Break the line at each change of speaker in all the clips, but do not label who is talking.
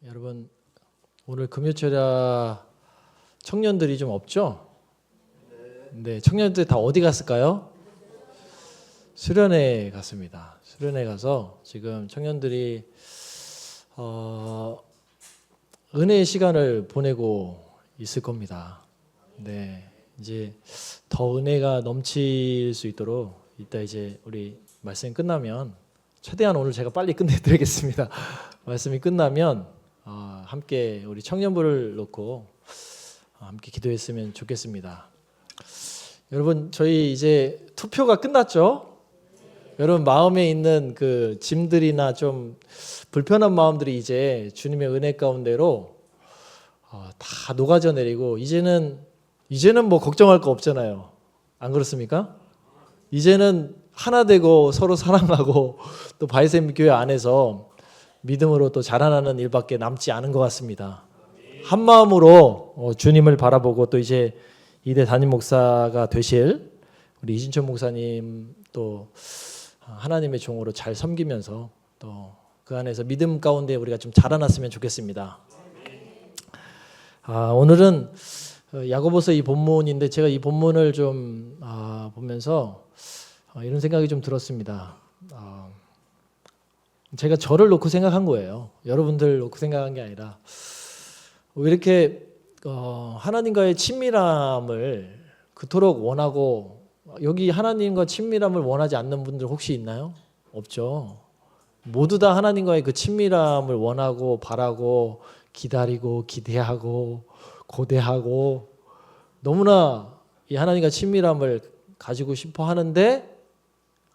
여러분 오늘 금요철야 청년들이 좀 없죠? 네, 청년들 다 어디 갔을까요? 수련회 갔습니다. 수련회 가서 지금 청년들이 은혜의 시간을 보내고 있을 겁니다. 네, 이제 더 은혜가 넘칠 수 있도록 이따 이제 우리 말씀이 끝나면 최대한 오늘 제가 빨리 끝내드리겠습니다. 말씀이 끝나면 함께 우리 청년부를 놓고 함께 기도했으면 좋겠습니다. 여러분 저희 이제 투표가 끝났죠? 여러분 마음에 있는 그 짐들이나 좀 불편한 마음들이 이제 주님의 은혜 가운데로 다 녹아져 내리고 이제는 뭐 걱정할 거 없잖아요. 안 그렇습니까? 이제는 하나 되고 서로 사랑하고 또 바이셈 교회 안에서 믿음으로 또 자라나는 일밖에 남지 않은 것 같습니다. 한 마음으로 주님을 바라보고 또 이제 이대 담임 목사가 되실 우리 이진철 목사님 또 하나님의 종으로 잘 섬기면서 또 그 안에서 믿음 가운데 우리가 좀 자라났으면 좋겠습니다. 오늘은 야고보서 이 본문인데 제가 이 본문을 좀 보면서 이런 생각이 좀 들었습니다. 제가 저를 놓고 생각한 거예요. 여러분들 놓고 생각한 게 아니라 왜 이렇게 하나님과의 친밀함을 그토록 원하고 여기 하나님과 친밀함을 원하지 않는 분들 혹시 있나요? 없죠. 모두 다 하나님과의 그 친밀함을 원하고 바라고 기다리고 기대하고 고대하고 너무나 이 하나님과 친밀함을 가지고 싶어 하는데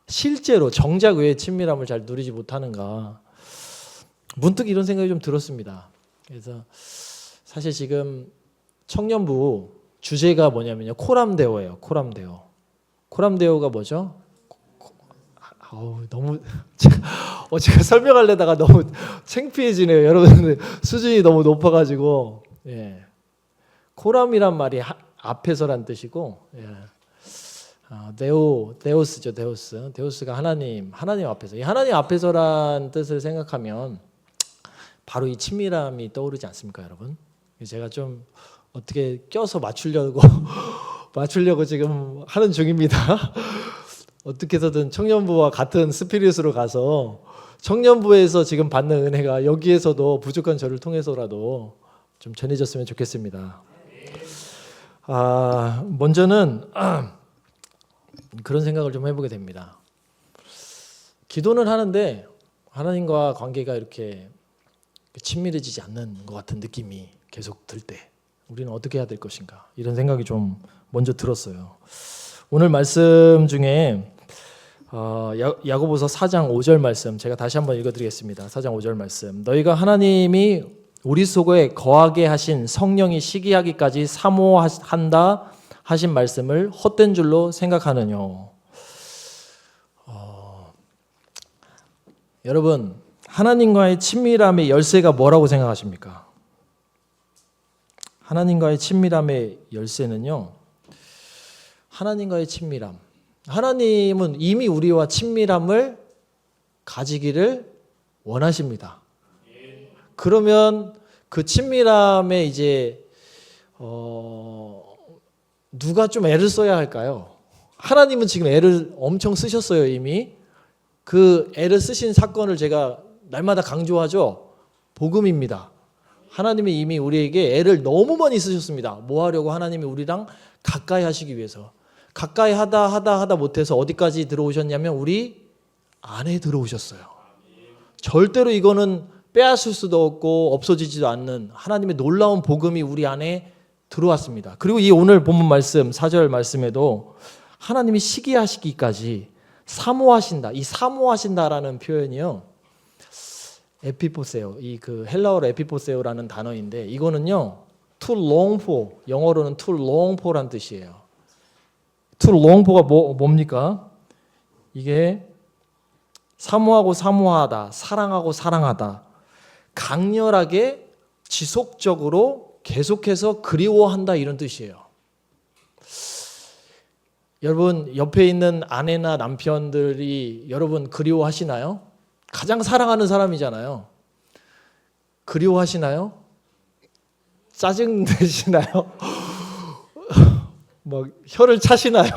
실제로 정작 왜 친밀함을 잘 누리지 못하는가 문득 이런 생각이 좀 들었습니다. 그래서 사실 지금 청년부 주제가 뭐냐면요 코람데오예요. 코람데오가 뭐죠? 너무 제가 설명하려다가 너무 창피해지네요. 여러분들 수준이 너무 높아가지고 코람이란 말이 앞에서란 뜻이고 데오스죠. 데오스가 하나님 앞에서 이 하나님 앞에서란 뜻을 생각하면 바로 이 친밀함이 떠오르지 않습니까, 여러분? 제가 좀 어떻게 껴서 맞추려고 지금 하는 중입니다. 어떻게 해서든 청년부와 같은 스피릿으로 가서 청년부에서 지금 받는 은혜가 여기에서도 부족한 저를 통해서라도 좀 전해졌으면 좋겠습니다. 먼저는 그런 생각을 좀 해보게 됩니다. 기도는 하는데 하나님과 관계가 이렇게 친밀해지지 않는 것 같은 느낌이 계속 들 때 우리는 어떻게 해야 될 것인가 이런 생각이 좀 먼저 들었어요. 오늘 말씀 중에 야고보서 4장 5절 말씀 제가 다시 한번 읽어드리겠습니다. 4장 5절 말씀 너희가 하나님이 우리 속에 거하게 하신 성령이 시기하기까지 사모한다 하신 말씀을 헛된 줄로 생각하느냐. 여러분 하나님과의 친밀함의 열쇠가 뭐라고 생각하십니까? 하나님과의 친밀함의 열쇠는요 하나님과의 친밀함 하나님은 이미 우리와 친밀함을 가지기를 원하십니다. 그러면 그 친밀함에 이제 누가 좀 애를 써야 할까요? 하나님은 지금 애를 엄청 쓰셨어요. 이미 그 애를 쓰신 사건을 제가 날마다 강조하죠. 복음입니다. 하나님이 이미 우리에게 애를 너무 많이 쓰셨습니다. 뭐 하려고? 하나님이 우리랑 가까이 하시기 위해서. 가까이 하다 못해서 어디까지 들어오셨냐면 우리 안에 들어오셨어요. 절대로 이거는 빼앗을 수도 없고 없어지지도 않는 하나님의 놀라운 복음이 우리 안에 들어왔습니다. 그리고 이 오늘 본문 말씀 4절 말씀에도 하나님이 시기하시기까지 사모하신다. 이 사모하신다라는 표현이요. 에피포세오. 이 그 헬라어로 에피포세오라는 단어인데 이거는요. too long for 영어로는 too long for란 뜻이에요. too long for가 뭡니까? 이게 사모하고 사모하다, 사랑하고 사랑하다. 강렬하게 지속적으로 계속해서 그리워한다 이런 뜻이에요. 여러분 옆에 있는 아내나 남편들이 여러분 그리워하시나요? 가장 사랑하는 사람이잖아요. 그리워하시나요? 짜증 내시나요? 막 혀를 차시나요?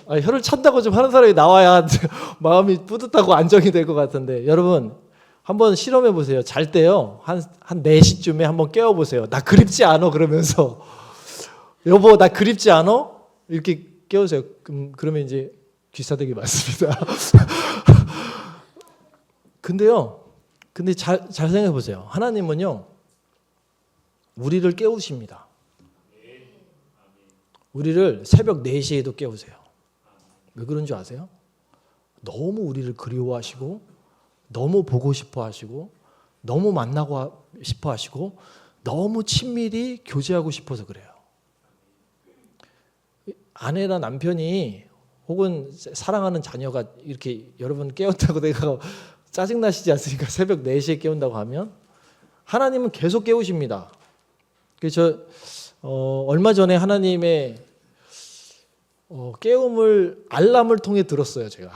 혀를 찬다고 좀 하는 사람이 나와야 마음이 뿌듯하고 안정이 될 것 같은데, 여러분 한번 실험해 보세요. 잘 때요 한 4시쯤에 한번 깨워 보세요. 나 그립지 않아 그러면서 여보 나 그립지 않아? 이렇게 깨우세요. 그러면 이제 귀싸대기 맞습니다. 근데 잘 생각해 보세요. 하나님은요 우리를 깨우십니다. 우리를 새벽 4시에도 깨우세요. 왜 그런 줄 아세요? 너무 우리를 그리워하시고 너무 보고 싶어 하시고 너무 만나고 싶어 하시고 너무 친밀히 교제하고 싶어서 그래요. 아내나 남편이 혹은 사랑하는 자녀가 이렇게 여러분 깨웠다고 내가 짜증나시지 않습니까? 새벽 4시에 깨운다고 하면 하나님은 계속 깨우십니다. 그래서 얼마 전에 하나님의 깨움을 알람을 통해 들었어요. 제가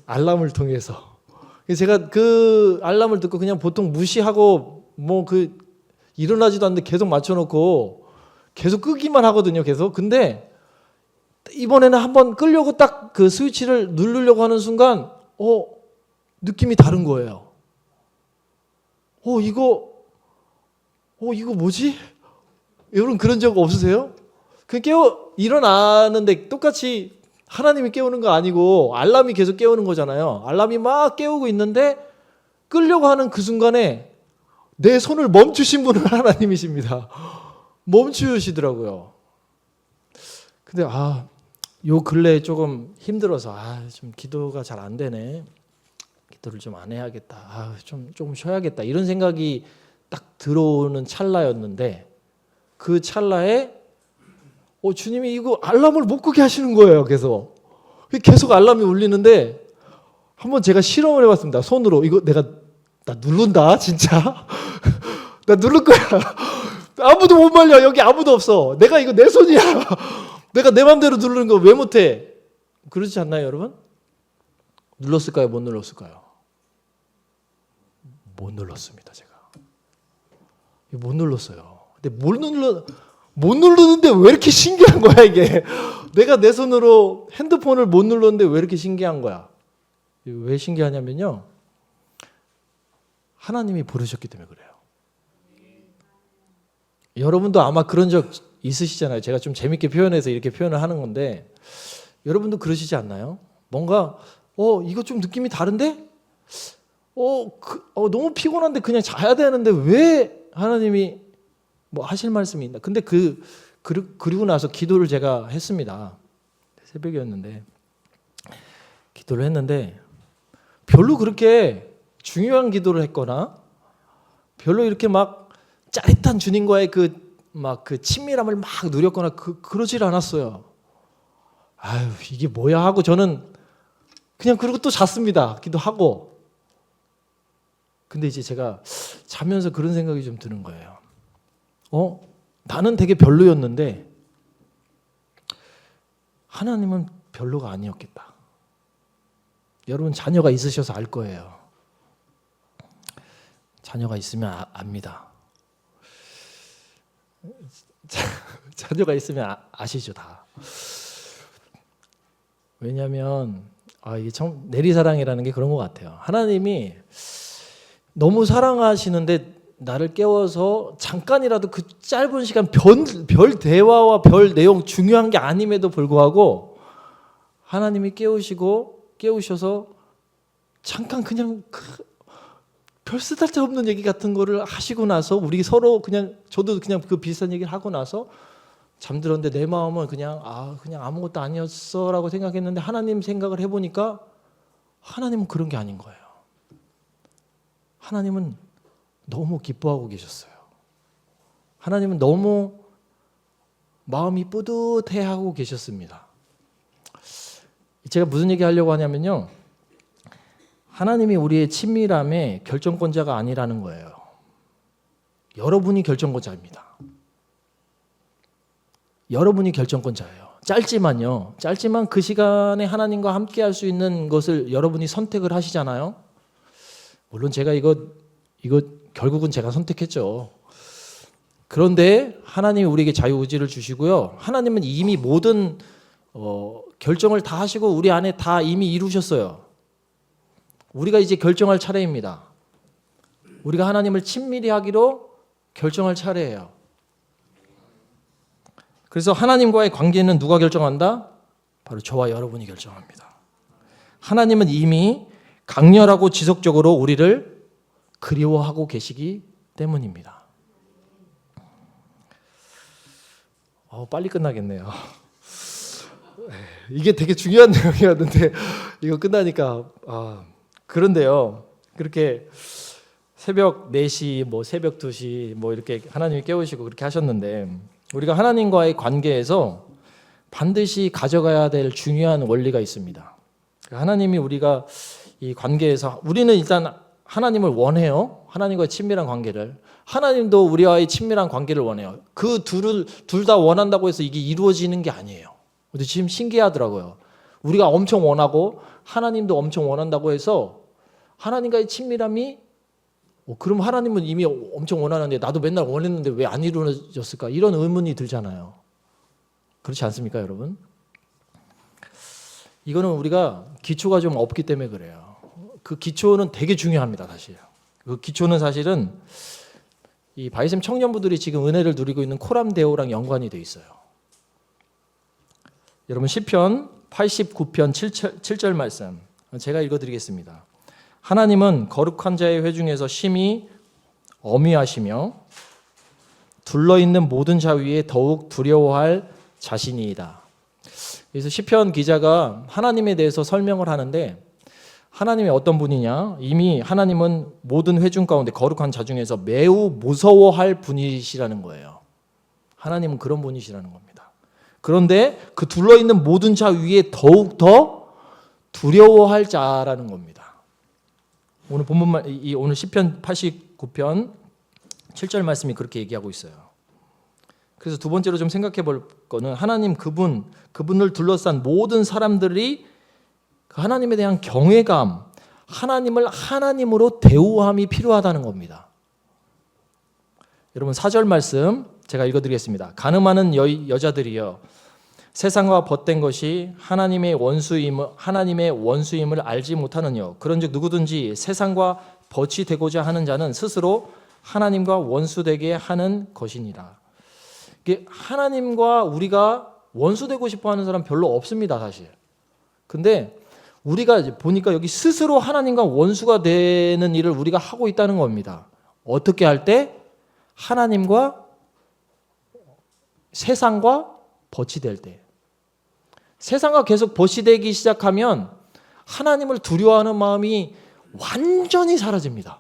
알람을 통해서 제가 그 알람을 듣고 그냥 보통 무시하고 일어나지도 않는데 계속 맞춰놓고 계속 끄기만 하거든요. 계속. 근데 이번에는 한번 끄려고 딱 그 스위치를 누르려고 하는 순간 느낌이 다른 거예요. 이거 뭐지? 여러분 그런 적 없으세요? 일어나는데 똑같이 하나님이 깨우는 거 아니고 알람이 계속 깨우는 거잖아요. 알람이 막 깨우고 있는데 끌려고 하는 그 순간에 내 손을 멈추신 분은 하나님이십니다. 멈추시더라고요. 근데 요 근래에 조금 힘들어서 좀 기도가 잘 안 되네. 기도를 좀 안 해야겠다. 좀 쉬어야겠다. 이런 생각이 딱 들어오는 찰나였는데 그 찰나에 주님이 이거 알람을 못 끄게 하시는 거예요. 계속 알람이 울리는데 한번 제가 실험을 해봤습니다. 손으로 이거 나 누른다 진짜. 나 누를 거야. 아무도 못 말려. 여기 아무도 없어. 내가 이거 내 손이야. 내가 내 맘대로 누르는 거 왜 못해? 그렇지 않나요, 여러분? 눌렀을까요? 못 눌렀을까요? 못 눌렀습니다, 제가. 못 눌렀어요. 근데 못 누르는데 왜 이렇게 신기한 거야, 이게? 내가 내 손으로 핸드폰을 못 눌렀는데 왜 이렇게 신기한 거야? 왜 신기하냐면요. 하나님이 부르셨기 때문에 그래요. 여러분도 아마 그런 적 있으시잖아요. 제가 좀 재밌게 표현해서 이렇게 표현을 하는 건데 여러분도 그러시지 않나요? 뭔가 이거 좀 느낌이 다른데? 너무 피곤한데 그냥 자야 되는데 왜 하나님이 하실 말씀이 있나? 근데 그리고 나서 기도를 제가 했습니다. 새벽이었는데 기도를 했는데 별로 그렇게 중요한 기도를 했거나 별로 이렇게 막 짜릿한 주님과의 그 친밀함을 막 누렸거나 그러질 않았어요. 이게 뭐야 하고 저는 그냥 그러고 또 잤습니다. 기도하고. 근데 이제 제가 자면서 그런 생각이 좀 드는 거예요. 나는 되게 별로였는데 하나님은 별로가 아니었겠다. 여러분 자녀가 있으셔서 알 거예요. 자녀가 있으면 압니다. 자녀가 있으면 아시죠 다. 왜냐하면 이게 참 내리사랑이라는 게 그런 것 같아요. 하나님이 너무 사랑하시는데 나를 깨워서 잠깐이라도 그 짧은 시간 별 대화와 별 내용 중요한 게 아님에도 불구하고 하나님이 깨우셔서 잠깐 그냥 별 쓰잘데없는 얘기 같은 거를 하시고 나서 우리 서로 저도 그냥 그 비슷한 얘기를 하고 나서 잠들었는데 내 마음은 그냥 아무것도 아니었어라고 생각했는데 하나님 생각을 해보니까 하나님은 그런 게 아닌 거예요. 하나님은 너무 기뻐하고 계셨어요. 하나님은 너무 마음이 뿌듯해하고 계셨습니다. 제가 무슨 얘기 하려고 하냐면요. 하나님이 우리의 친밀함의 결정권자가 아니라는 거예요. 여러분이 결정권자입니다. 여러분이 결정권자예요. 짧지만 그 시간에 하나님과 함께 할 수 있는 것을 여러분이 선택을 하시잖아요. 물론 제가 이거 이거 결국은 제가 선택했죠. 그런데 하나님이 우리에게 자유의지를 주시고요. 하나님은 이미 모든 결정을 다 하시고 우리 안에 다 이미 이루셨어요. 우리가 이제 결정할 차례입니다. 우리가 하나님을 친밀히 하기로 결정할 차례예요. 그래서 하나님과의 관계는 누가 결정한다? 바로 저와 여러분이 결정합니다. 하나님은 이미 강렬하고 지속적으로 우리를 그리워하고 계시기 때문입니다. 빨리 끝나겠네요. 이게 되게 중요한 내용이었는데 이거 끝나니까 그런데요. 그렇게 새벽 4시, 새벽 2시 이렇게 하나님이 깨우시고 그렇게 하셨는데 우리가 하나님과의 관계에서 반드시 가져가야 될 중요한 원리가 있습니다. 하나님이 우리가 이 관계에서 우리는 일단 하나님을 원해요. 하나님과의 친밀한 관계를. 하나님도 우리와의 친밀한 관계를 원해요. 그 둘 다 원한다고 해서 이게 이루어지는 게 아니에요. 근데 지금 신기하더라고요. 우리가 엄청 원하고 하나님도 엄청 원한다고 해서 하나님과의 친밀함이 그럼 하나님은 이미 엄청 원하는데 나도 맨날 원했는데 왜 안 이루어졌을까? 이런 의문이 들잖아요. 그렇지 않습니까, 여러분? 이거는 우리가 기초가 좀 없기 때문에 그래요. 그 기초는 되게 중요합니다, 사실. 그 기초는 사실은 이 바이샘 청년부들이 지금 은혜를 누리고 있는 코람데오랑 연관이 돼 있어요. 여러분 시편 89편 7절 말씀 제가 읽어드리겠습니다. 하나님은 거룩한 자의 회중에서 심히 엄위하시며 둘러있는 모든 자 위에 더욱 두려워할 자신이다. 그래서 시편 기자가 하나님에 대해서 설명을 하는데 하나님이 어떤 분이냐? 이미 하나님은 모든 회중 가운데 거룩한 자 중에서 매우 무서워할 분이시라는 거예요. 하나님은 그런 분이시라는 겁니다. 그런데 그 둘러있는 모든 자 위에 더욱 더 두려워할 자라는 겁니다. 오늘 본문 오늘 시편 89편 7절 말씀이 그렇게 얘기하고 있어요. 그래서 두 번째로 좀 생각해 볼 거는 하나님 그분을 둘러싼 모든 사람들이 하나님에 대한 경외감, 하나님을 하나님으로 대우함이 필요하다는 겁니다. 여러분 4절 말씀 제가 읽어드리겠습니다. 가늠하는 여자들이여 세상과 벗된 것이 하나님의 원수임을 알지 못하느뇨. 그런즉 누구든지 세상과 벗이 되고자 하는 자는 스스로 하나님과 원수되게 하는 것이니라. 이게 하나님과 우리가 원수되고 싶어하는 사람 별로 없습니다, 사실. 근데 우리가 보니까 여기 스스로 하나님과 원수가 되는 일을 우리가 하고 있다는 겁니다. 어떻게 할 때? 하나님과 세상과 벗이 될 때. 세상과 계속 벗이 되기 시작하면 하나님을 두려워하는 마음이 완전히 사라집니다.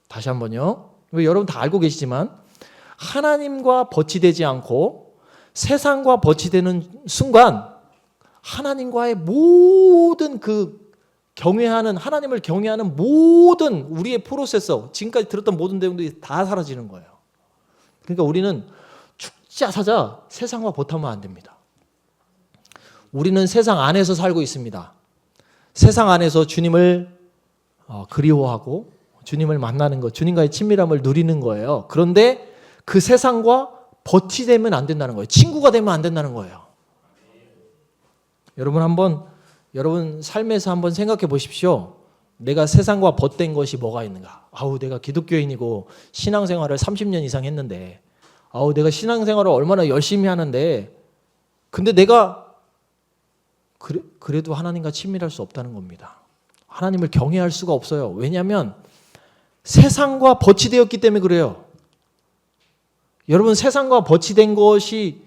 다시 한번요. 여러분 다 알고 계시지만 하나님과 벗이 되지 않고 세상과 벗이 되는 순간 하나님과의 모든 그 하나님을 경외하는 모든 우리의 프로세서, 지금까지 들었던 모든 내용들이 다 사라지는 거예요. 그러니까 우리는 죽자 사자 세상과 벗하면 안 됩니다. 우리는 세상 안에서 살고 있습니다. 세상 안에서 주님을 그리워하고 주님을 만나는 것, 주님과의 친밀함을 누리는 거예요. 그런데 그 세상과 벗이 되면 안 된다는 거예요. 친구가 되면 안 된다는 거예요. 여러분 삶에서 한번 생각해 보십시오. 내가 세상과 벗된 것이 뭐가 있는가? 내가 기독교인이고 신앙생활을 30년 이상 했는데, 내가 신앙생활을 얼마나 열심히 하는데, 근데 내가 그래도 하나님과 친밀할 수 없다는 겁니다. 하나님을 경외할 수가 없어요. 왜냐하면 세상과 벗이 되었기 때문에 그래요. 여러분 세상과 벗이 된 것이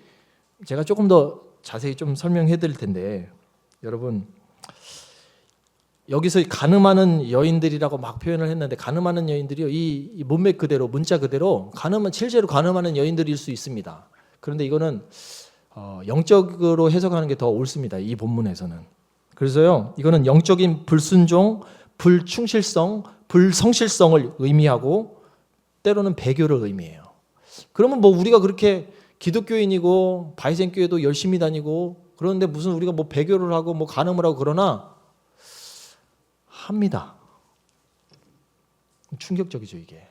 제가 조금 더 자세히 좀 설명해 드릴 텐데, 여러분 여기서 가늠하는 여인들이라고 막 표현을 했는데, 가늠하는 여인들이요, 이 문맥 그대로, 문자 그대로 실제로 가늠하는 여인들일 수 있습니다. 그런데 이거는 영적으로 해석하는 게 더 옳습니다, 이 본문에서는. 그래서요, 이거는 영적인 불순종, 불충실성, 불성실성을 의미하고 때로는 배교를 의미해요. 그러면 우리가 그렇게 기독교인이고 바이샘 교회도 열심히 다니고 그런데 무슨 우리가 배교를 하고 간음을 하고 그러나 합니다. 충격적이죠 이게.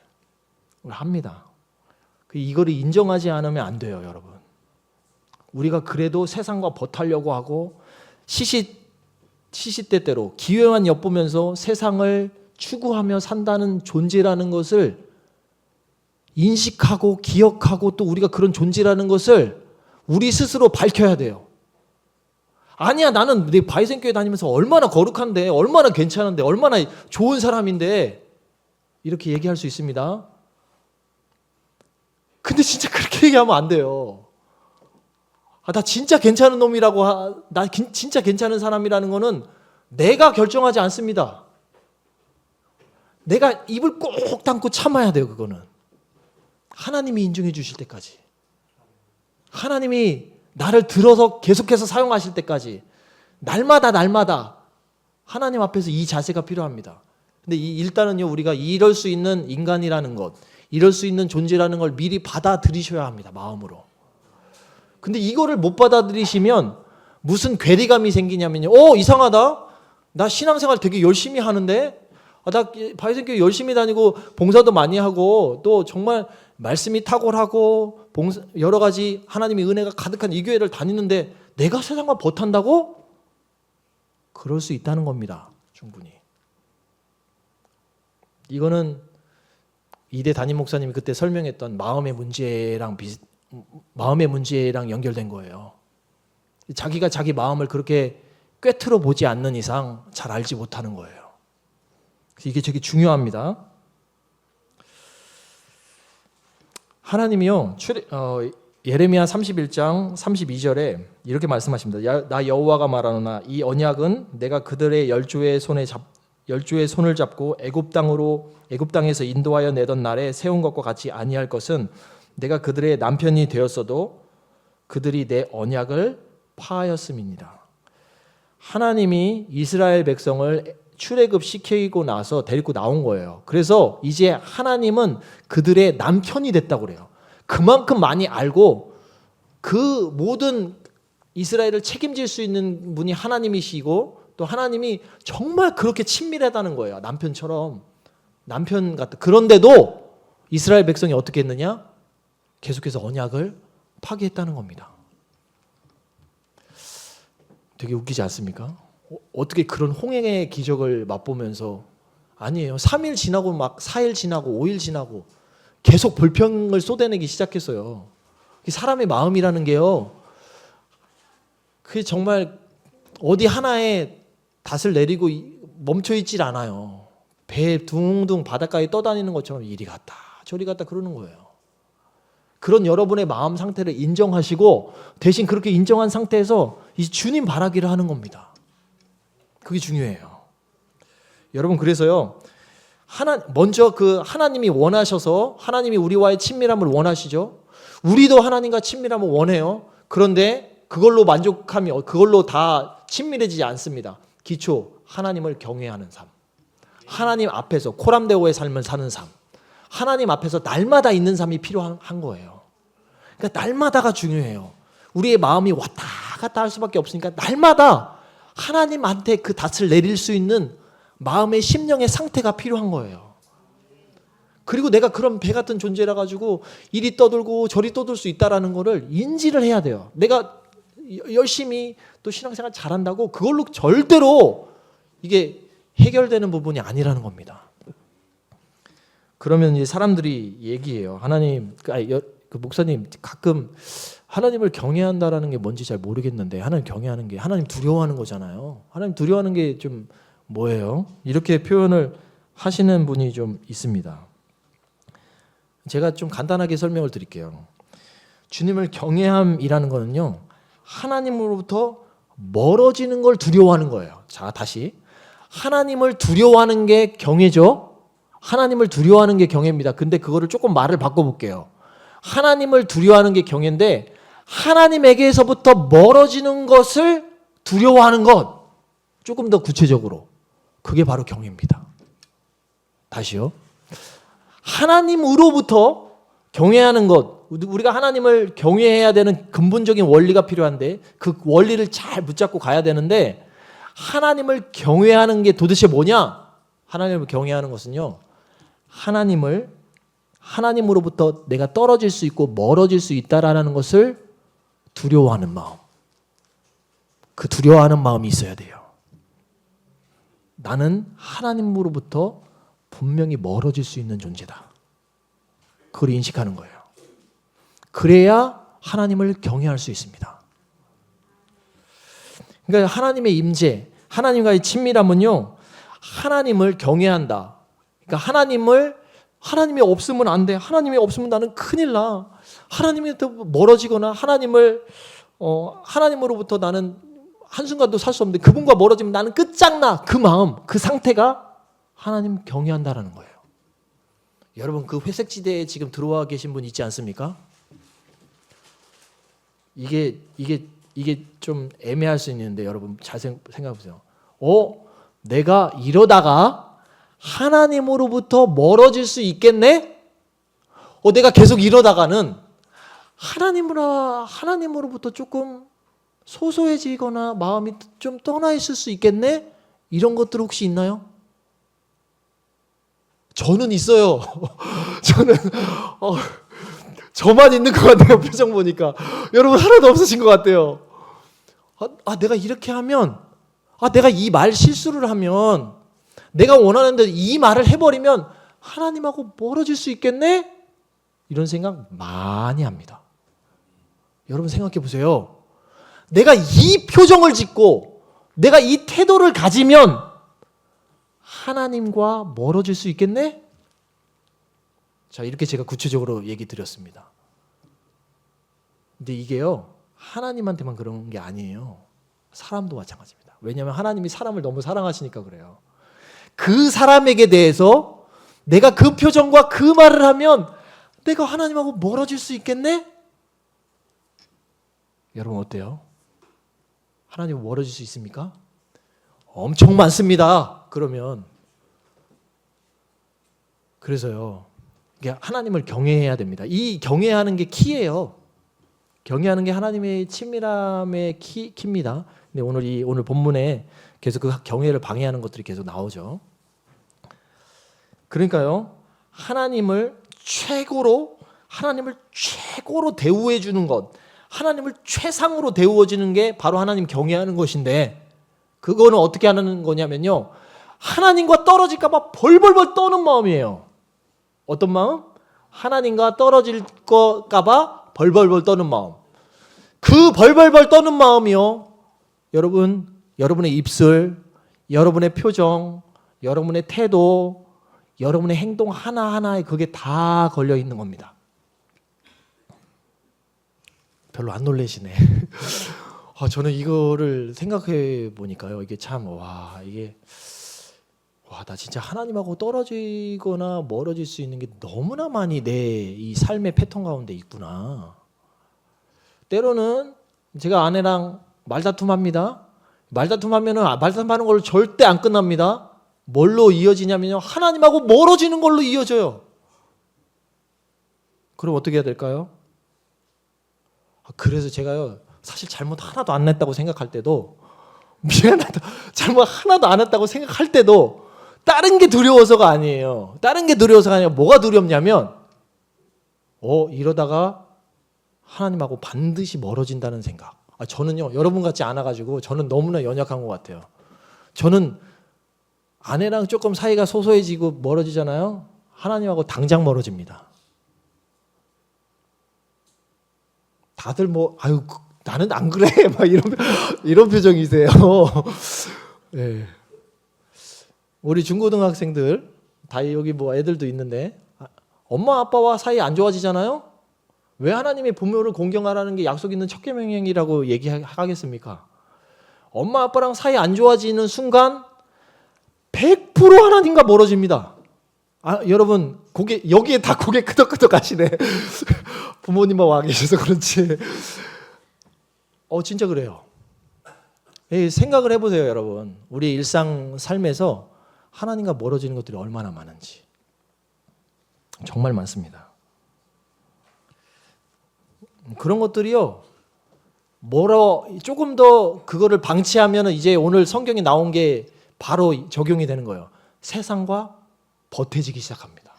합니다. 이거를 인정하지 않으면 안 돼요 여러분. 우리가 그래도 세상과 버타려고 하고 시시때때로 기회만 엿보면서 세상을 추구하며 산다는 존재라는 것을 인식하고 기억하고 또 우리가 그런 존재라는 것을 우리 스스로 밝혀야 돼요. 아니야 나는 내 바이센교회 다니면서 얼마나 거룩한데 얼마나 괜찮은데 얼마나 좋은 사람인데 이렇게 얘기할 수 있습니다. 근데 진짜 그렇게 얘기하면 안 돼요. 나 진짜 괜찮은 놈이라고 나 진짜 괜찮은 사람이라는 거는 내가 결정하지 않습니다. 내가 입을 꼭 담고 참아야 돼요. 그거는 하나님이 인정해 주실 때까지, 하나님이 나를 들어서 계속해서 사용하실 때까지 날마다 하나님 앞에서 이 자세가 필요합니다. 근데 일단은요 우리가 이럴 수 있는 인간이라는 것, 이럴 수 있는 존재라는 걸 미리 받아들이셔야 합니다. 마음으로. 근데 이거를 못 받아들이시면 무슨 괴리감이 생기냐면요. 이상하다. 나 신앙생활 되게 열심히 하는데 나 바이센교회 열심히 다니고 봉사도 많이 하고 또 정말 말씀이 탁월하고 여러 가지 하나님의 은혜가 가득한 이 교회를 다니는데 내가 세상과 버탄다고? 그럴 수 있다는 겁니다. 충분히. 이거는 이대 담임 목사님이 그때 설명했던 마음의 문제랑 연결된 거예요. 자기가 자기 마음을 그렇게 꿰뚫어 보지 않는 이상 잘 알지 못하는 거예요. 이게 되게 중요합니다. 하나님이요 예레미야 31장 32절에 이렇게 말씀하십니다. 나 여호와가 말하노나 이 언약은 내가 그들의 열조의 손을 잡고 애굽 땅에서 인도하여 내던 날에 세운 것과 같이 아니할 것은 내가 그들의 남편이 되었어도 그들이 내 언약을 파하였음이니라. 하나님이 이스라엘 백성을 출애굽시키고 나서 데리고 나온 거예요. 그래서 이제 하나님은 그들의 남편이 됐다고 그래요. 그만큼 많이 알고 그 모든 이스라엘을 책임질 수 있는 분이 하나님이시고 또 하나님이 정말 그렇게 친밀하다는 거예요. 남편처럼. 남편 같다. 그런데도 이스라엘 백성이 어떻게 했느냐? 계속해서 언약을 파기했다는 겁니다. 되게 웃기지 않습니까? 어떻게 그런 홍해의 기적을 맛보면서 아니에요. 3일 지나고 막 4일 지나고 5일 지나고 계속 불평을 쏟아내기 시작했어요. 사람의 마음이라는 게요. 그게 정말 어디 하나에 닷을 내리고 멈춰 있질 않아요. 배 둥둥 바닷가에 떠다니는 것처럼 이리 갔다 저리 갔다 그러는 거예요. 그런 여러분의 마음 상태를 인정하시고 대신 그렇게 인정한 상태에서 이 주님 바라기를 하는 겁니다. 그게 중요해요. 여러분 그래서요. 먼저 그 하나님이 원하셔서 하나님이 우리와의 친밀함을 원하시죠. 우리도 하나님과 친밀함을 원해요. 그런데 그걸로 만족하며 그걸로 다 친밀해지지 않습니다. 기초 하나님을 경외하는 삶, 하나님 앞에서 코람데오의 삶을 사는 삶, 하나님 앞에서 날마다 있는 삶이 필요한 거예요. 그러니까 날마다가 중요해요. 우리의 마음이 왔다 갔다 할 수밖에 없으니까 날마다 하나님한테 그 닻을 내릴 수 있는 마음의 심령의 상태가 필요한 거예요. 그리고 내가 그런 배 같은 존재라 가지고 이리 떠들고 저리 떠들 수 있다라는 거를 인지를 해야 돼요. 내가 열심히 또 신앙생활 잘한다고 그걸로 절대로 이게 해결되는 부분이 아니라는 겁니다. 그러면 이제 사람들이 얘기해요. 하나님, 그 목사님 가끔 하나님을 경외한다라는 게 뭔지 잘 모르겠는데 하나님 경외하는 게 하나님 두려워하는 거잖아요. 하나님 두려워하는 게 좀 뭐예요? 이렇게 표현을 하시는 분이 좀 있습니다. 제가 좀 간단하게 설명을 드릴게요. 주님을 경외함이라는 거는요. 하나님으로부터 멀어지는 걸 두려워하는 거예요. 자, 다시. 하나님을 두려워하는 게 경외죠. 하나님을 두려워하는 게 경외입니다. 근데 그거를 조금 말을 바꿔볼게요. 하나님을 두려워하는 게 경외인데 하나님에게서부터 멀어지는 것을 두려워하는 것. 조금 더 구체적으로. 그게 바로 경외입니다. 다시요. 하나님으로부터 경외하는 것. 우리가 하나님을 경외해야 되는 근본적인 원리가 필요한데 그 원리를 잘 붙잡고 가야 되는데 하나님을 경외하는 게 도대체 뭐냐? 하나님을 경외하는 것은요. 하나님으로부터 내가 떨어질 수 있고 멀어질 수 있다라는 것을 두려워하는 마음. 그 두려워하는 마음이 있어야 돼요. 나는 하나님으로부터 분명히 멀어질 수 있는 존재다. 그걸 인식하는 거예요. 그래야 하나님을 경외할 수 있습니다. 그러니까 하나님의 임재, 하나님과의 친밀함은요, 하나님을 경외한다. 그러니까 하나님이 없으면 안 돼. 하나님이 없으면 나는 큰일 나. 하나님이 더 멀어지거나 하나님으로부터 나는 한순간도 살 수 없는데 그분과 멀어지면 나는 끝장나. 그 마음, 그 상태가 하나님 경외한다라는 거예요. 여러분, 그 회색지대에 지금 들어와 계신 분 있지 않습니까? 이게 좀 애매할 수 있는데 여러분 잘 생각해 보세요. 내가 이러다가 하나님으로부터 멀어질 수 있겠네? 내가 계속 이러다가는 하나님으로부터 조금 소소해지거나 마음이 좀 떠나 있을 수 있겠네? 이런 것들 혹시 있나요? 저는 있어요. 저는 저만 있는 것 같아요. 표정 보니까. 여러분 하나도 없으신 것 같아요. 내가 이렇게 하면, 내가 이 말 실수를 하면, 내가 원하는 대로 이 말을 해버리면 하나님하고 멀어질 수 있겠네? 이런 생각 많이 합니다. 여러분 생각해 보세요. 내가 이 표정을 짓고 내가 이 태도를 가지면 하나님과 멀어질 수 있겠네? 자, 이렇게 제가 구체적으로 얘기 드렸습니다. 근데 이게요, 하나님한테만 그런 게 아니에요. 사람도 마찬가지입니다. 왜냐하면 하나님이 사람을 너무 사랑하시니까 그래요. 그 사람에게 대해서 내가 그 표정과 그 말을 하면 내가 하나님하고 멀어질 수 있겠네? 여러분 어때요? 하나님하고 멀어질 수 있습니까? 엄청 많습니다. 그래서요, 하나님을 경외해야 됩니다. 이 경외하는 게 키예요. 경외하는 게 하나님의 친밀함의 키입니다. 근데 오늘 본문에 계속 그 경외를 방해하는 것들이 계속 나오죠. 그러니까요, 하나님을 최고로 대우해 주는 것, 하나님을 최상으로 대우해 주는 게 바로 하나님 경외하는 것인데, 그거는 어떻게 하는 거냐면요, 하나님과 떨어질까 봐 벌벌벌 떠는 마음이에요. 어떤 마음? 하나님과 떨어질까 봐 벌벌벌 떠는 마음. 그 벌벌벌 떠는 마음이요, 여러분의 입술, 여러분의 표정, 여러분의 태도, 여러분의 행동 하나하나에 그게 다 걸려 있는 겁니다. 별로 안 놀라시네. 저는 이거를 생각해 보니까요, 이게 참, 나 진짜 하나님하고 떨어지거나 멀어질 수 있는 게 너무나 많이 내 이 삶의 패턴 가운데 있구나. 때로는 제가 아내랑 말다툼합니다. 말다툼하는 걸로 절대 안 끝납니다. 뭘로 이어지냐면요, 하나님하고 멀어지는 걸로 이어져요. 그럼 어떻게 해야 될까요? 그래서 제가요, 사실 잘못 하나도 안 했다고 생각할 때도, 미안하다, 잘못 하나도 안 했다고 생각할 때도 다른 게 두려워서가 아니에요. 다른 게 두려워서가 아니라 뭐가 두렵냐면, 이러다가 하나님하고 반드시 멀어진다는 생각. 저는요, 여러분같이 않아가지고 저는 너무나 연약한 것 같아요. 저는 아내랑 조금 사이가 소소해지고 멀어지잖아요. 하나님하고 당장 멀어집니다. 다들 나는 안 그래, 막 이런 표정이세요. 네. 우리 중고등학생들 다 여기 애들도 있는데, 엄마 아빠와 사이 안 좋아지잖아요. 왜 하나님의 부모를 공경하라는 게 약속 있는 첫 계명이라고 얘기하겠습니까? 엄마 아빠랑 사이 안 좋아지는 순간 100% 하나님과 멀어집니다. 여러분 여기에 다 고개 끄덕끄덕 하시네. 부모님만 와 계셔서 그렇지. 진짜 그래요. 생각을 해보세요, 여러분. 우리 일상 삶에서 하나님과 멀어지는 것들이 얼마나 많은지. 정말 많습니다. 그런 것들이요, 조금 더 그거를 방치하면 이제 오늘 성경에 나온 게 바로 적용이 되는 거예요. 세상과 버태지기 시작합니다.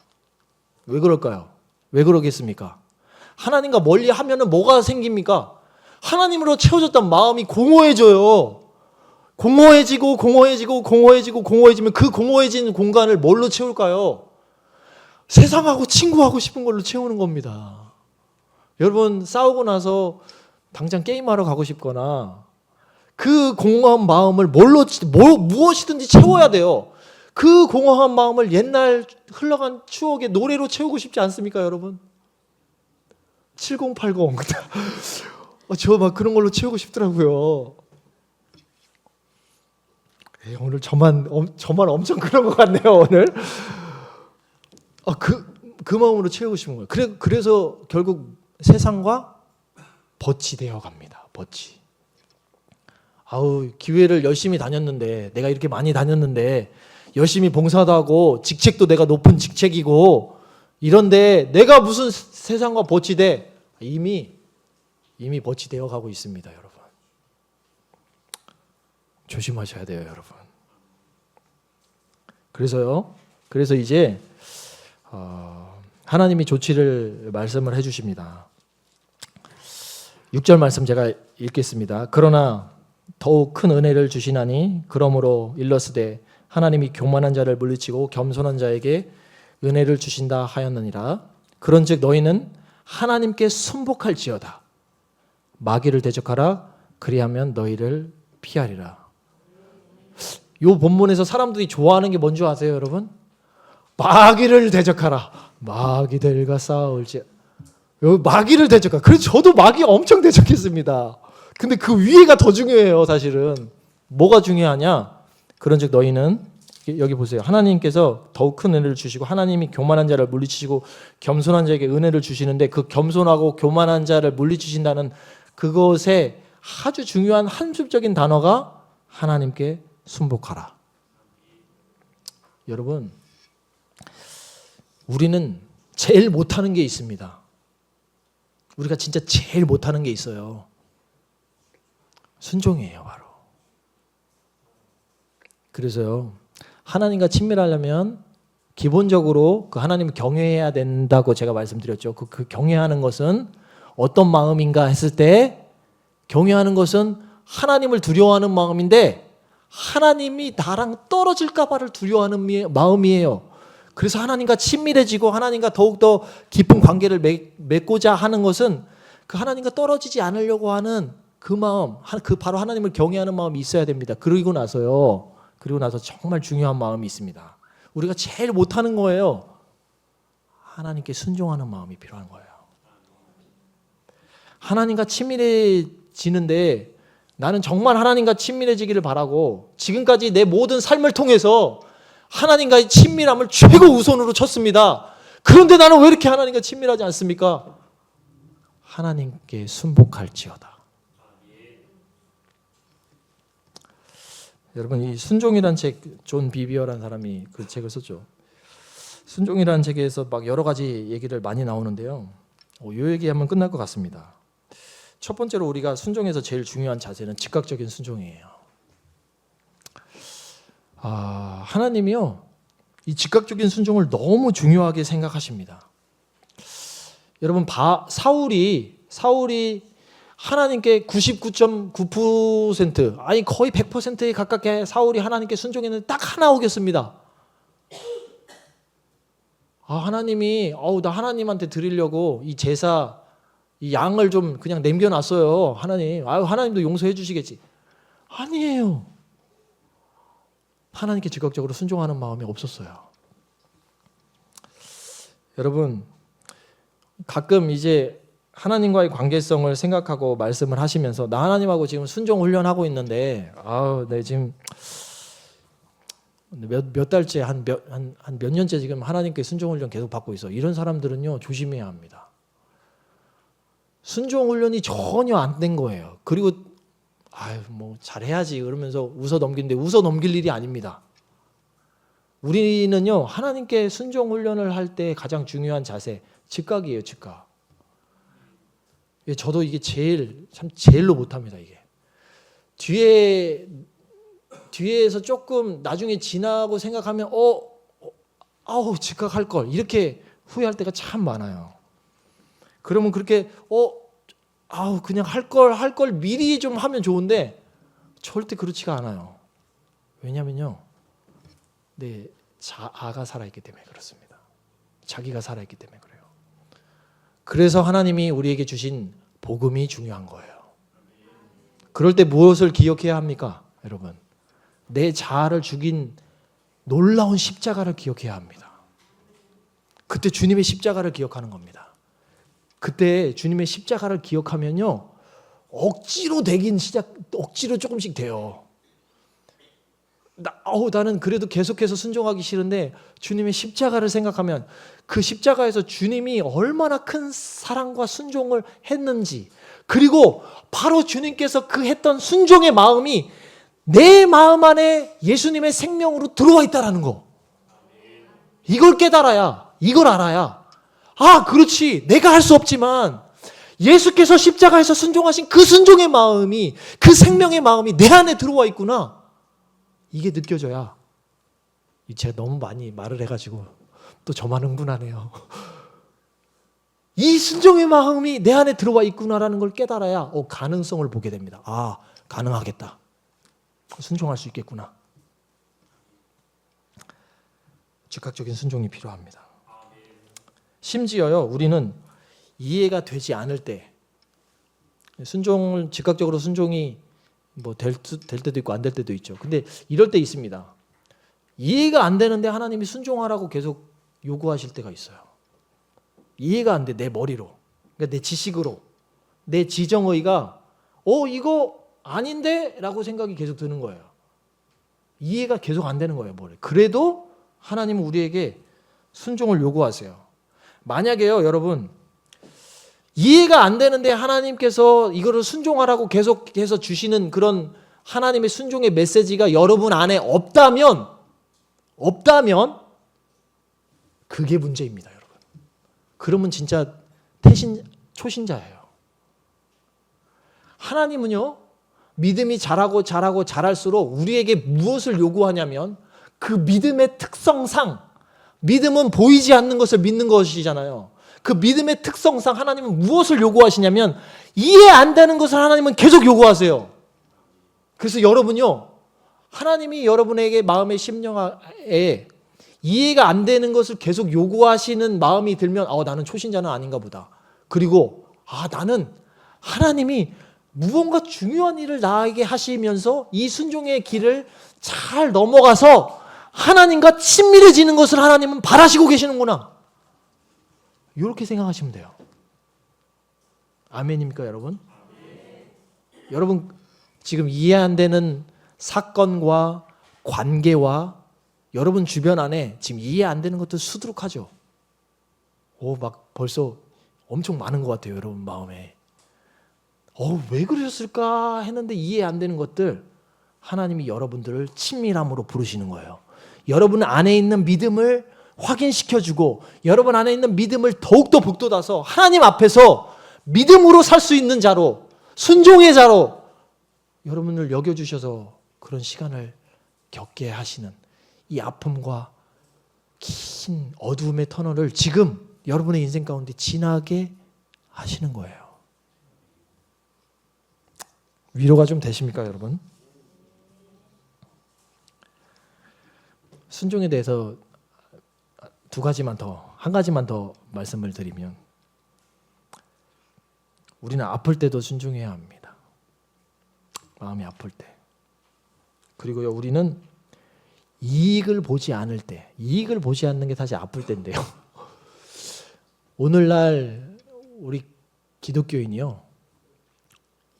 왜 그럴까요? 왜 그러겠습니까? 하나님과 멀리 하면은 뭐가 생깁니까? 하나님으로 채워졌던 마음이 공허해져요. 공허해지면 그 공허해진 공간을 뭘로 채울까요? 세상하고 친구하고 싶은 걸로 채우는 겁니다. 여러분 싸우고 나서 당장 게임하러 가고 싶거나 그 공허한 마음을 무엇이든지 채워야 돼요. 그 공허한 마음을 옛날 흘러간 추억의 노래로 채우고 싶지 않습니까, 여러분? 7080. 저 막 그런 걸로 채우고 싶더라고요. 오늘 저만 엄청 그런 것 같네요, 오늘. 그 마음으로 채우고 싶은 거예요. 그래서 결국 세상과 벗이 되어 갑니다. 벗이. 기회를 열심히 다녔는데, 내가 이렇게 많이 다녔는데, 열심히 봉사도 하고, 직책도 내가 높은 직책이고, 이런데 내가 무슨 세상과 벗이 돼? 이미 벗이 되어 가고 있습니다, 여러분. 조심하셔야 돼요, 여러분. 그래서 이제 하나님이 조치를 말씀을 해주십니다. 6절 말씀 제가 읽겠습니다. 그러나 더욱 큰 은혜를 주시나니 그러므로 일러스되 하나님이 교만한 자를 물리치고 겸손한 자에게 은혜를 주신다 하였느니라. 그런즉 너희는 하나님께 순복할지어다. 마귀를 대적하라. 그리하면 너희를 피하리라. 이 본문에서 사람들이 좋아하는 게 뭔지 아세요, 여러분? 마귀를 대적하라. 마귀들과 싸울지. 마귀를 대적하라. 그래서 저도 마귀 엄청 대적했습니다. 근데 그 위에가 더 중요해요, 사실은. 뭐가 중요하냐? 그런즉 너희는 여기 보세요. 하나님께서 더욱 큰 은혜를 주시고 하나님이 교만한 자를 물리치시고 겸손한 자에게 은혜를 주시는데 그 겸손하고 교만한 자를 물리치신다는 그것에 아주 중요한 한sub적인 단어가 하나님께 순복하라. 여러분, 우리는 제일 못하는 게 있습니다. 우리가 진짜 제일 못하는 게 있어요. 순종이에요, 바로. 그래서요, 하나님과 친밀하려면 기본적으로 그 하나님을 경외해야 된다고 제가 말씀드렸죠. 그 경외하는 것은 어떤 마음인가 했을 때, 경외하는 것은 하나님을 두려워하는 마음인데 하나님이 나랑 떨어질까 봐를 두려워하는 마음이에요. 그래서 하나님과 친밀해지고 하나님과 더욱더 깊은 관계를 맺고자 하는 것은 그 하나님과 떨어지지 않으려고 하는 그 마음, 그 바로 하나님을 경외하는 마음이 있어야 됩니다. 그리고 나서 정말 중요한 마음이 있습니다. 우리가 제일 못하는 거예요. 하나님께 순종하는 마음이 필요한 거예요. 하나님과 친밀해지는데 나는 정말 하나님과 친밀해지기를 바라고 지금까지 내 모든 삶을 통해서 하나님과의 친밀함을 최고 우선으로 쳤습니다. 그런데 나는 왜 이렇게 하나님과 친밀하지 않습니까? 하나님께 순복할지어다. 여러분, 이 순종이라는 책, 존 비비어라는 사람이 그 책을 썼죠. 순종이라는 책에서 막 여러 가지 얘기를 많이 나오는데요. 이 얘기하면 끝날 것 같습니다. 첫 번째로 우리가 순종에서 제일 중요한 자세는 즉각적인 순종이에요. 하나님이요, 이 즉각적인 순종을 너무 중요하게 생각하십니다. 여러분, 사울이 하나님께 99.9% 아니 거의 100%에 가깝게 사울이 하나님께 순종했는데 딱 하나 어겼습니다. 하나님이 나 하나님한테 드리려고 이 제사 이 양을 좀 그냥 남겨놨어요. 하나님도 용서해 주시겠지. 아니에요. 하나님께 즉각적으로 순종하는 마음이 없었어요. 여러분, 가끔 이제 하나님과의 관계성을 생각하고 말씀을 하시면서 나 하나님하고 지금 순종 훈련하고 있는데 네, 지금 몇 달째 한 몇 년째 지금 하나님께 순종 훈련 계속 받고 있어. 이런 사람들은요, 조심해야 합니다. 순종 훈련이 전혀 안 된 거예요. 그리고 뭐 잘해야지 그러면서 웃어 넘기는데 웃어 넘길 일이 아닙니다. 우리는요, 하나님께 순종 훈련을 할 때 가장 중요한 자세, 즉각이에요, 즉각. 저도 이게 제일로 못합니다. 이게 뒤에서 조금 나중에 지나고 생각하면 즉각할 걸 이렇게 후회할 때가 참 많아요. 그러면 그렇게 그냥 할 걸 미리 좀 하면 좋은데 절대 그렇지가 않아요. 왜냐면요, 내 자아가 살아있기 때문에 그렇습니다. 자기가 살아있기 때문에 그래요. 그래서 하나님이 우리에게 주신 복음이 중요한 거예요. 그럴 때 무엇을 기억해야 합니까? 여러분, 내 자아를 죽인 놀라운 십자가를 기억해야 합니다. 그때 주님의 십자가를 기억하는 겁니다. 그때 주님의 십자가를 기억하면요, 억지로 억지로 조금씩 돼요. 나는 그래도 계속해서 순종하기 싫은데 주님의 십자가를 생각하면 그 십자가에서 주님이 얼마나 큰 사랑과 순종을 했는지, 그리고 바로 주님께서 그 했던 순종의 마음이 내 마음 안에 예수님의 생명으로 들어와 있다는 거, 이걸 깨달아야, 이걸 알아야, 그렇지, 내가 할 수 없지만 예수께서 십자가에서 순종하신 그 순종의 마음이, 그 생명의 마음이 내 안에 들어와 있구나, 이게 느껴져야. 제가 너무 많이 말을 해가지고 또 저만 흥분하네요. 이 순종의 마음이 내 안에 들어와 있구나라는 걸 깨달아야 가능성을 보게 됩니다. 가능하겠다, 순종할 수 있겠구나. 즉각적인 순종이 필요합니다. 심지어요, 우리는 이해가 되지 않을 때, 즉각적으로 순종이 될 때도 있고 안 될 때도 있죠. 근데 이럴 때 있습니다. 이해가 안 되는데 하나님이 순종하라고 계속 요구하실 때가 있어요. 이해가 안 돼, 내 머리로, 그러니까 내 지식으로, 내 지정의가 이거 아닌데? 라고 생각이 계속 드는 거예요. 이해가 계속 안 되는 거예요, 머리. 그래도 하나님은 우리에게 순종을 요구하세요. 만약에요, 여러분, 이해가 안 되는데 하나님께서 이거를 순종하라고 계속해서 주시는 그런 하나님의 순종의 메시지가 여러분 안에 없다면 그게 문제입니다, 여러분. 그러면 진짜 초신자예요. 하나님은요, 믿음이 자랄수록 우리에게 무엇을 요구하냐면 그 믿음의 특성상, 믿음은 보이지 않는 것을 믿는 것이잖아요. 그 믿음의 특성상 하나님은 무엇을 요구하시냐면 이해 안 되는 것을 하나님은 계속 요구하세요. 그래서 여러분요, 하나님이 여러분에게 마음의 심령에 이해가 안 되는 것을 계속 요구하시는 마음이 들면 나는 초신자는 아닌가 보다. 그리고 나는 하나님이 무언가 중요한 일을 나에게 하시면서 이 순종의 길을 잘 넘어가서 하나님과 친밀해지는 것을 하나님은 바라시고 계시는구나, 이렇게 생각하시면 돼요. 아멘입니까, 여러분? 여러분, 지금 이해 안 되는 사건과 관계와 여러분 주변 안에 지금 이해 안 되는 것도 수두룩하죠. 막 벌써 엄청 많은 것 같아요, 여러분 마음에. 왜 그러셨을까 했는데 이해 안 되는 것들, 하나님이 여러분들을 친밀함으로 부르시는 거예요. 여러분 안에 있는 믿음을 확인시켜주고 여러분 안에 있는 믿음을 더욱더 북돋아서 하나님 앞에서 믿음으로 살 수 있는 자로, 순종의 자로 여러분을 여겨주셔서 그런 시간을 겪게 하시는, 이 아픔과 긴 어두움의 터널을 지금 여러분의 인생 가운데 지나게 하시는 거예요. 위로가 좀 되십니까, 여러분? 순종에 대해서 한 가지만 더 말씀을 드리면, 우리는 아플 때도 순종해야 합니다. 마음이 아플 때. 그리고요, 우리는 이익을 보지 않을 때, 이익을 보지 않는 게 사실 아플 때인데요. 오늘날 우리 기독교인이요,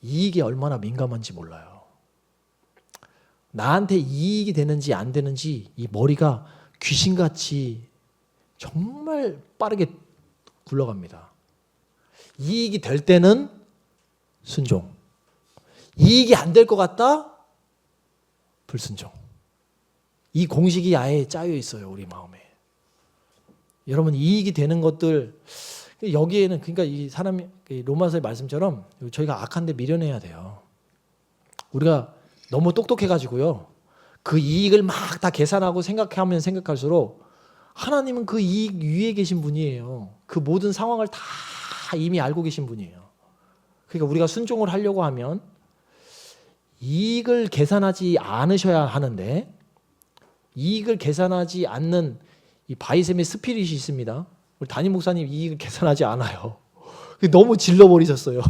이익에 얼마나 민감한지 몰라요. 나한테 이익이 되는지 안 되는지 이 머리가 귀신같이 정말 빠르게 굴러갑니다. 이익이 될 때는 순종, 이익이 안 될 것 같다? 불순종. 이 공식이 아예 짜여 있어요, 우리 마음에. 여러분, 이익이 되는 것들, 여기에는, 그러니까 이 사람이 로마서의 말씀처럼 저희가 악한데 미련해야 돼요. 우리가 너무 똑똑해가지고요, 그 이익을 막 다 계산하고 생각하면 생각할수록 하나님은 그 이익 위에 계신 분이에요. 그 모든 상황을 다 이미 알고 계신 분이에요. 그러니까 우리가 순종을 하려고 하면 이익을 계산하지 않으셔야 하는데, 이익을 계산하지 않는 이 바이셈의 스피릿이 있습니다. 우리 담임 목사님 이익을 계산하지 않아요. 너무 질러버리셨어요.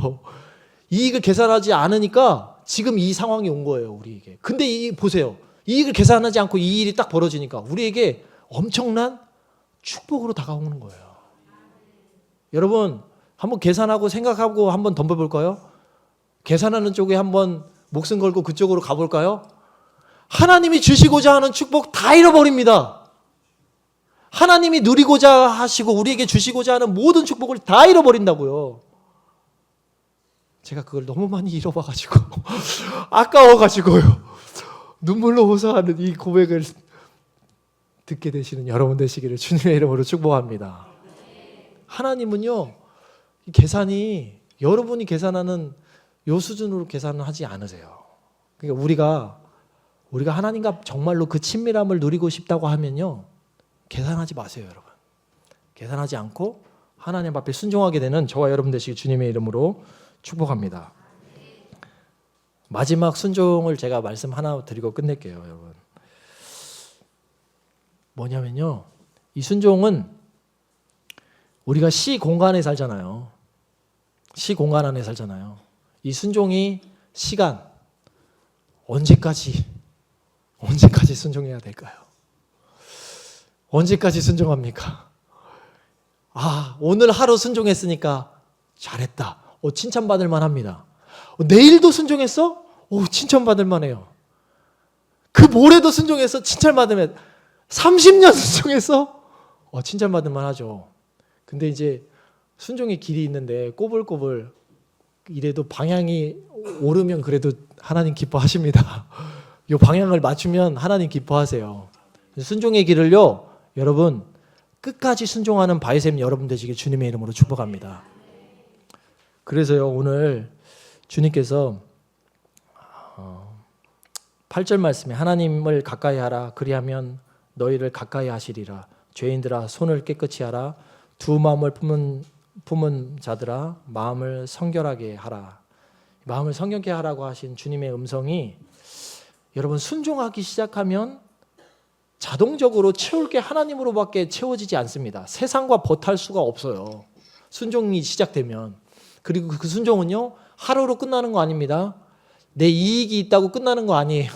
이익을 계산하지 않으니까 지금 이 상황이 온 거예요, 우리에게. 근데 보세요. 이익을 계산하지 않고 이 일이 딱 벌어지니까 우리에게 엄청난 축복으로 다가오는 거예요. 여러분, 한번 계산하고 생각하고 한번 덤벼볼까요? 계산하는 쪽에 한번 목숨 걸고 그쪽으로 가볼까요? 하나님이 주시고자 하는 축복 다 잃어버립니다. 하나님이 누리고자 하시고 우리에게 주시고자 하는 모든 축복을 다 잃어버린다고요. 제가 그걸 너무 많이 잃어봐가지고 아까워가지고요. 눈물로 호소하는 이 고백을 듣게 되시는 여러분 되시기를 주님의 이름으로 축복합니다. 하나님은요, 계산이 여러분이 계산하는 요 수준으로 계산을 하지 않으세요. 그러니까 우리가 하나님과 정말로 그 친밀함을 누리고 싶다고 하면요, 계산하지 마세요, 여러분. 계산하지 않고 하나님 앞에 순종하게 되는 저와 여러분 되시기 주님의 이름으로 축복합니다. 마지막 순종을 제가 말씀 하나 드리고 끝낼게요, 여러분. 뭐냐면요, 이 순종은 우리가 시 공간 안에 살잖아요. 시 공간 안에 살잖아요. 이 순종이 시간, 언제까지 순종해야 될까요? 언제까지 순종합니까? 오늘 하루 순종했으니까 잘했다. 칭찬받을 만합니다. 내일도 순종했어? 칭찬받을 만해요. 그 모레도 순종해서 칭찬받으면 30년 순종했어? 칭찬받을 만하죠. 근데 이제 순종의 길이 있는데 꼬불꼬불 이래도 방향이 오르면 그래도 하나님 기뻐하십니다. 이 방향을 맞추면 하나님 기뻐하세요. 순종의 길을요, 여러분 끝까지 순종하는 바이셈 여러분 되시길 주님의 이름으로 축복합니다. 그래서요, 오늘 주님께서 8절 말씀에 하나님을 가까이 하라. 그리하면 너희를 가까이 하시리라. 죄인들아 손을 깨끗이 하라. 두 마음을 품은 자들아 마음을 성결하게 하라. 마음을 성결하게 하라고 하신 주님의 음성이 여러분 순종하기 시작하면 자동적으로 채울 게 하나님으로밖에 채워지지 않습니다. 세상과 버탈 수가 없어요. 순종이 시작되면. 그리고 그 순종은요, 하루로 끝나는 거 아닙니다. 내 이익이 있다고 끝나는 거 아니에요.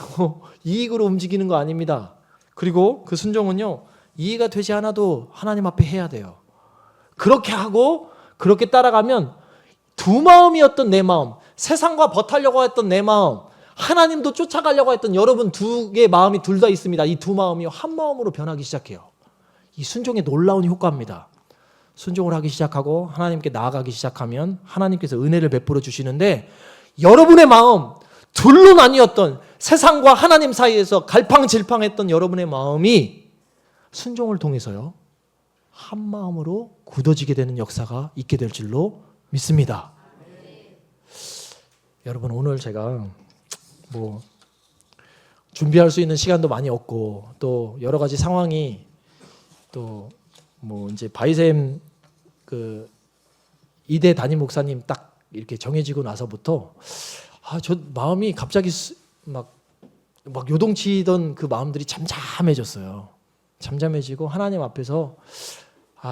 이익으로 움직이는 거 아닙니다. 그리고 그 순종은요, 이해가 되지 않아도 하나님 앞에 해야 돼요. 그렇게 하고 그렇게 따라가면 두 마음이었던 내 마음, 세상과 버타려고 했던 내 마음, 하나님도 쫓아가려고 했던 여러분 두 개의 마음이 둘 다 있습니다. 이 두 마음이 한 마음으로 변하기 시작해요. 이 순종의 놀라운 효과입니다. 순종을 하기 시작하고 하나님께 나아가기 시작하면 하나님께서 은혜를 베풀어 주시는데, 여러분의 마음, 둘로 나뉘었던 세상과 하나님 사이에서 갈팡질팡했던 여러분의 마음이 순종을 통해서요, 한 마음으로 굳어지게 되는 역사가 있게 될 줄로 믿습니다. 여러분, 오늘 제가 준비할 수 있는 시간도 많이 없고 또 여러 가지 상황이 또 이제 바이셈 그 이대 담임 목사님 딱 이렇게 정해지고 나서부터 저 마음이 갑자기 막 요동치던 그 마음들이 잠잠해졌어요. 잠잠해지고 하나님 앞에서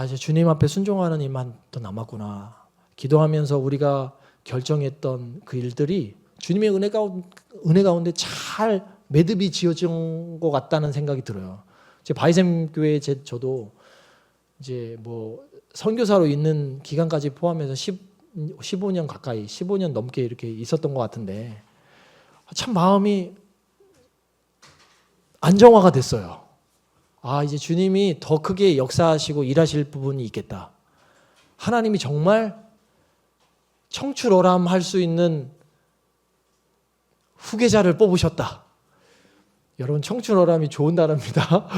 이제 주님 앞에 순종하는 일만 더 남았구나. 기도하면서 우리가 결정했던 그 일들이 주님의 은혜 가운데 잘 매듭이 지어진 것 같다는 생각이 들어요. 제 바이셈 교회에 저도 이제 선교사로 있는 기간까지 포함해서 15년 가까이, 15년 넘게 이렇게 있었던 것 같은데 참 마음이 안정화가 됐어요. 이제 주님이 더 크게 역사하시고 일하실 부분이 있겠다. 하나님이 정말 청출어람 할 수 있는 후계자를 뽑으셨다. 여러분, 청출어람이 좋은 단어입니다.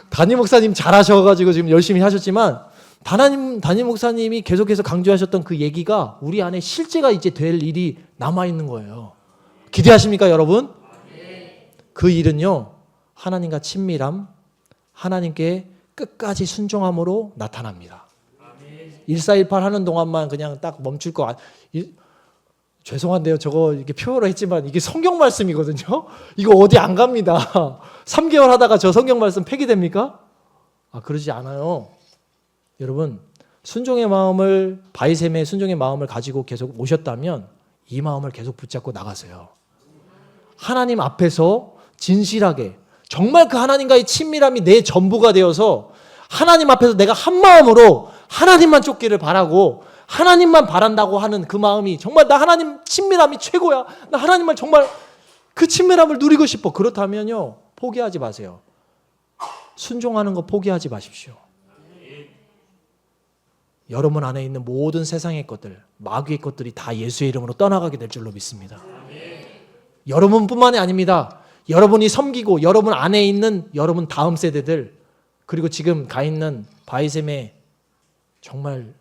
담임 목사님 잘하셔가지고 지금 열심히 하셨지만 담임 목사님이 계속해서 강조하셨던 그 얘기가 우리 안에 실제가 이제 될 일이 남아있는 거예요. 기대하십니까, 여러분? 그 일은요, 하나님과 친밀함, 하나님께 끝까지 순종함으로 나타납니다. 1418 하는 동안만 그냥 딱 멈출 거 죄송한데요. 저거 이렇게 표현을 했지만 이게 성경 말씀이거든요. 이거 어디 안 갑니다. 3개월 하다가 저 성경 말씀 폐기됩니까? 그러지 않아요. 여러분, 순종의 마음을, 바이셈의 순종의 마음을 가지고 계속 오셨다면 이 마음을 계속 붙잡고 나가세요. 하나님 앞에서 진실하게 정말 그 하나님과의 친밀함이 내 전부가 되어서 하나님 앞에서 내가 한 마음으로 하나님만 쫓기를 바라고 하나님만 바란다고 하는 그 마음이 정말 나 하나님 친밀함이 최고야. 나 하나님만 정말 그 친밀함을 누리고 싶어. 그렇다면요, 포기하지 마세요. 순종하는 거 포기하지 마십시오. 여러분 안에 있는 모든 세상의 것들, 마귀의 것들이 다 예수의 이름으로 떠나가게 될 줄로 믿습니다. 여러분뿐만이 아닙니다. 여러분이 섬기고 여러분 안에 있는 여러분 다음 세대들, 그리고 지금 가 있는 바이셈의 정말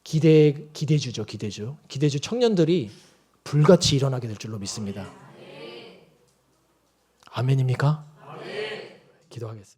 기대주 청년들이 불같이 일어나게 될 줄로 믿습니다. 아멘입니까? 기도하겠습니다.